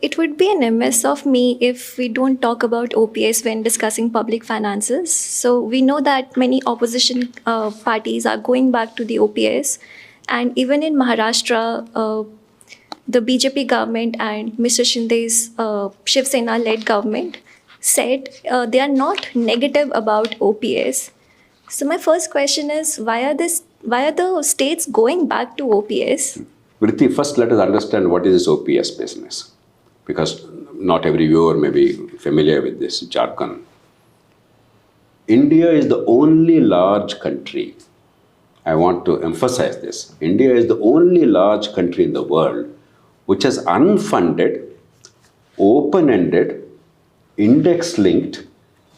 it would be an amiss of me if we don't talk about OPS when discussing public finances. So we know that many opposition parties are going back to the OPS. And even in Maharashtra, the BJP government and Mr. Shinde's Shiv Sena-led government said they are not negative about OPS. So my first question is, why are the states going back to OPS? Vritti, first let us understand what is this OPS business, because not every viewer may be familiar with this jargon. India is the only large country, I want to emphasize this, India is the only large country in the world which has unfunded, open-ended, index-linked,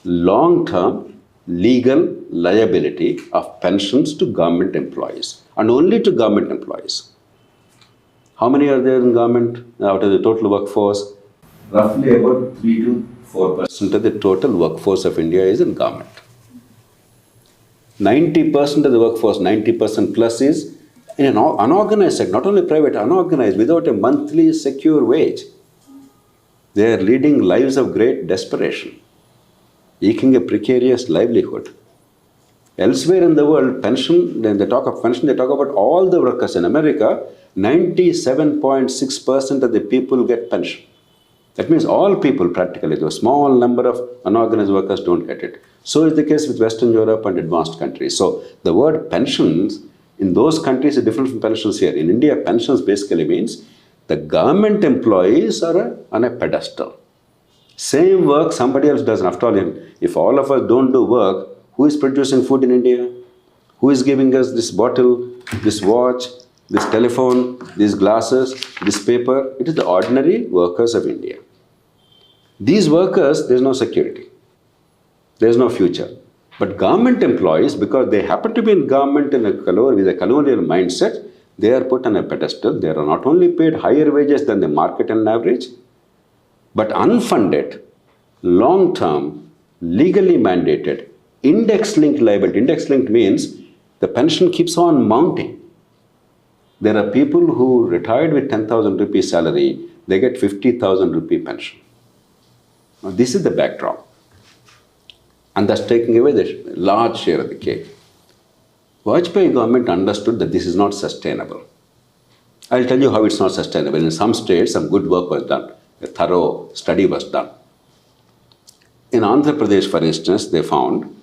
long-term legal liability of pensions to government employees, and only to government employees. How many are there in government out of the total workforce? Roughly about 3 to 4% of the total workforce of India is in government. 90% of the workforce, 90% plus, is in an unorganized sector, not only private, unorganized, without a monthly secure wage. They are leading lives of great desperation, eking a precarious livelihood. Elsewhere in the world, pension, when they talk of pension, they talk about all the workers. In America, 97.6% of the people get pension. That means all people practically, the small number of unorganized workers don't get it. So is the case with Western Europe and advanced countries. So the word pensions in those countries is different from pensions here. In India, pensions basically means the government employees are on a pedestal. Same work somebody else does. After all, if all of us don't do work, who is producing food in India? Who is giving us this bottle, this watch, this telephone, these glasses, this paper? It is the ordinary workers of India. These workers, there is no security. There is no future. But government employees, because they happen to be in government with a colonial mindset, they are put on a pedestal. They are not only paid higher wages than the market and average, but unfunded, long-term, legally mandated, index-linked liability. Index-linked means the pension keeps on mounting. There are people who retired with 10,000 rupee salary, they get 50,000 rupee pension. Now, this is the backdrop. And that's taking away the large share of the cake. Vajpayee government understood that this is not sustainable. I'll tell you how it's not sustainable. In some states, some good work was done. A thorough study was done. In Andhra Pradesh, for instance, they found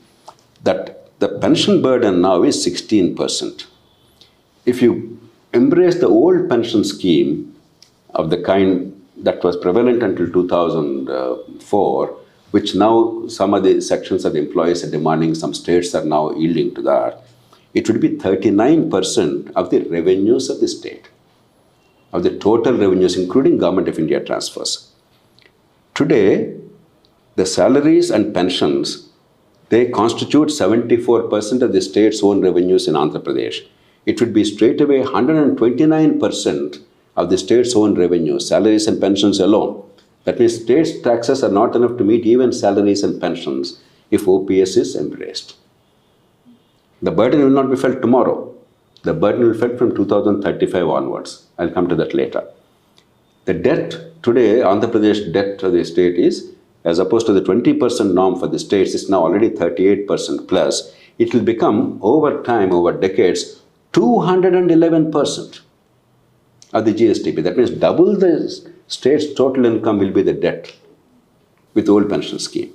that the pension burden now is 16%. If you embrace the old pension scheme of the kind that was prevalent until 2004, which now some of the sections of the employees are demanding, some states are now yielding to that, it would be 39% of the revenues of the state, of the total revenues, including Government of India transfers. Today, the salaries and pensions, they constitute 74% of the state's own revenues in Andhra Pradesh. It would be straightaway 129% of the state's own revenues, salaries and pensions alone. That means state taxes are not enough to meet even salaries and pensions if OPS is embraced. The burden will not be felt tomorrow. The burden will be felt from 2035 onwards. I'll come to that later. The debt today, Andhra Pradesh debt to the state is, as opposed to the 20% norm for the states, is now already 38% plus. It will become, over time, over decades, 211% of the GSTP. That means double the state's total income will be the debt with old pension scheme.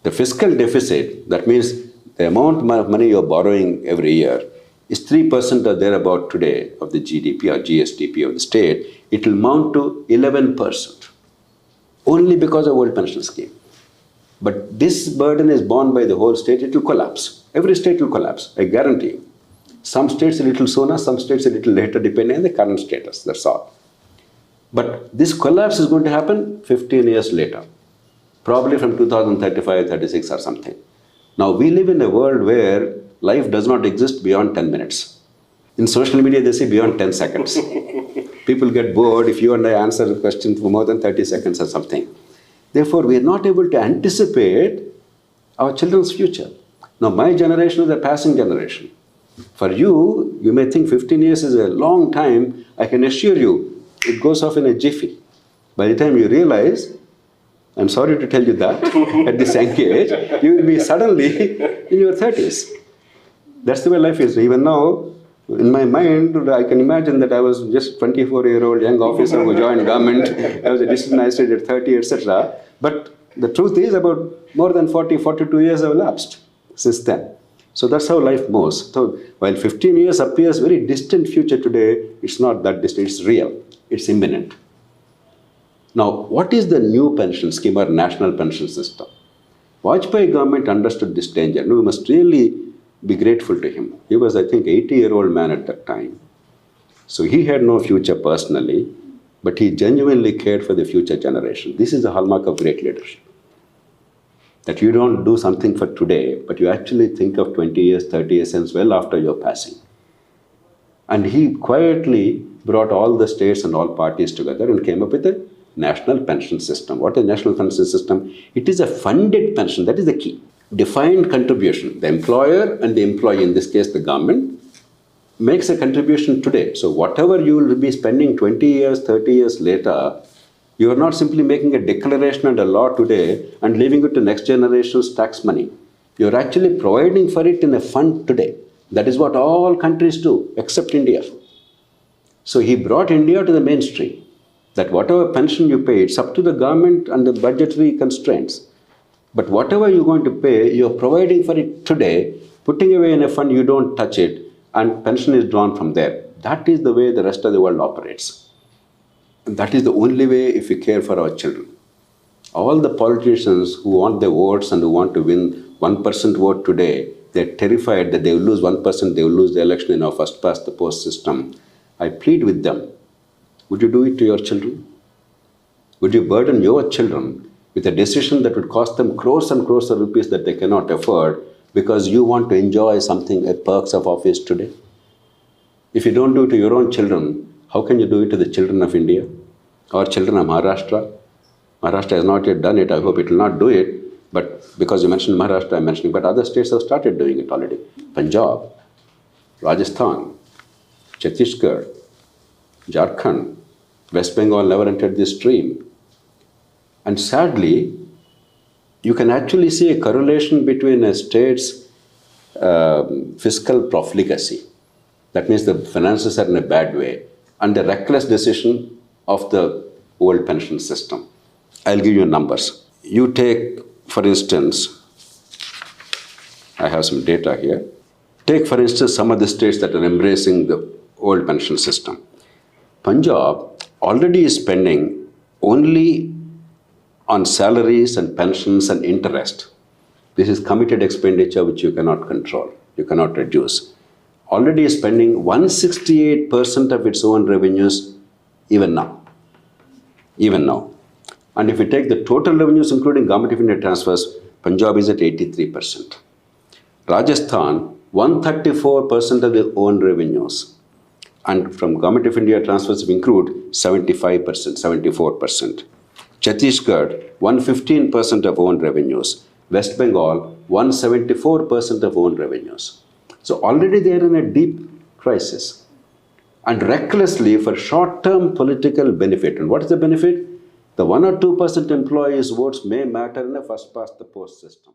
The fiscal deficit, that means the amount of money you're borrowing every year, is 3% or thereabout today of the GDP or GSTP of the state. It will mount to 11%, only because of old pension scheme. But this burden is borne by the whole state. It will collapse. Every state will collapse, I guarantee you. Some states a little sooner, some states a little later, depending on the current status, that's all. But this collapse is going to happen 15 years later, probably from 2035, 36 or something. Now, we live in a world where life does not exist beyond 10 minutes. In social media, they say beyond 10 seconds. People get bored if you and I answer a question for more than 30 seconds or something. Therefore, we are not able to anticipate our children's future. Now, my generation is a passing generation. For you, you may think 15 years is a long time. I can assure you, it goes off in a jiffy. By the time you realize, I'm sorry to tell you that, at this young age, you will be suddenly in your 30s. That's the way life is. Even now, in my mind, I can imagine that I was just 24-year-old young officer who joined government. I was a discipline magistrate at 30, etc. But the truth is, about more than 40, 42 years have elapsed since then. So that's how life moves. So while 15 years appears very distant future today, it's not that distant, it's real, it's imminent. Now, what is the new pension scheme or national pension system? Vajpayee government understood this danger, and we must really be grateful to him. He was, I think, 80-year-old man at that time. So he had no future personally, but he genuinely cared for the future generation. This is the hallmark of great leadership. That you don't do something for today, but you actually think of 20 years, 30 years since, well after your passing. And he quietly brought all the states and all parties together and came up with a national pension system. What is national pension system? It is a funded pension. That is the key. Defined contribution. The employer and the employee, in this case the government, makes a contribution today. So whatever you will be spending 20 years, 30 years later, you are not simply making a declaration and a law today and leaving it to next generation's tax money. You are actually providing for it in a fund today. That is what all countries do, except India. So he brought India to the mainstream. That whatever pension you pay, it's up to the government and the budgetary constraints. But whatever you're going to pay, you're providing for it today, putting away in a fund, you don't touch it, and pension is drawn from there. That is the way the rest of the world operates. And that is the only way if we care for our children. All the politicians who want their votes and who want to win 1% vote today, they're terrified that they will lose 1%, they will lose the election in our first past the post system. I plead with them. Would you do it to your children? Would you burden your children with a decision that would cost them crores and crores of rupees that they cannot afford because you want to enjoy something, perks of office today? If you don't do it to your own children, how can you do it to the children of India or children of Maharashtra? Maharashtra has not yet done it. I hope it will not do it. But because you mentioned Maharashtra, I'm mentioning, but other states have started doing it already. Punjab, Rajasthan, Chhattisgarh, Jharkhand, West Bengal never entered this stream. And sadly, you can actually see a correlation between a state's fiscal profligacy. That means the finances are in a bad way, and the reckless decision of the old pension system. I'll give you numbers. You take, for instance, I have some data here. Take, for instance, some of the states that are embracing the old pension system. Punjab already is spending only on salaries and pensions and interest. This is committed expenditure which you cannot control, you cannot reduce. Already is spending 168% of its own revenues even now. Even now. And if you take the total revenues including Government of India transfers, Punjab is at 83%. Rajasthan, 134% of their own revenues. And from Government of India transfers, if you include 75%, 74%. Chhattisgarh, 115% of own revenues. West Bengal, 174% of own revenues. So already they are in a deep crisis. And recklessly for short-term political benefit. And what is the benefit? The 1 or 2% employees' votes may matter in a first-past-the-post system.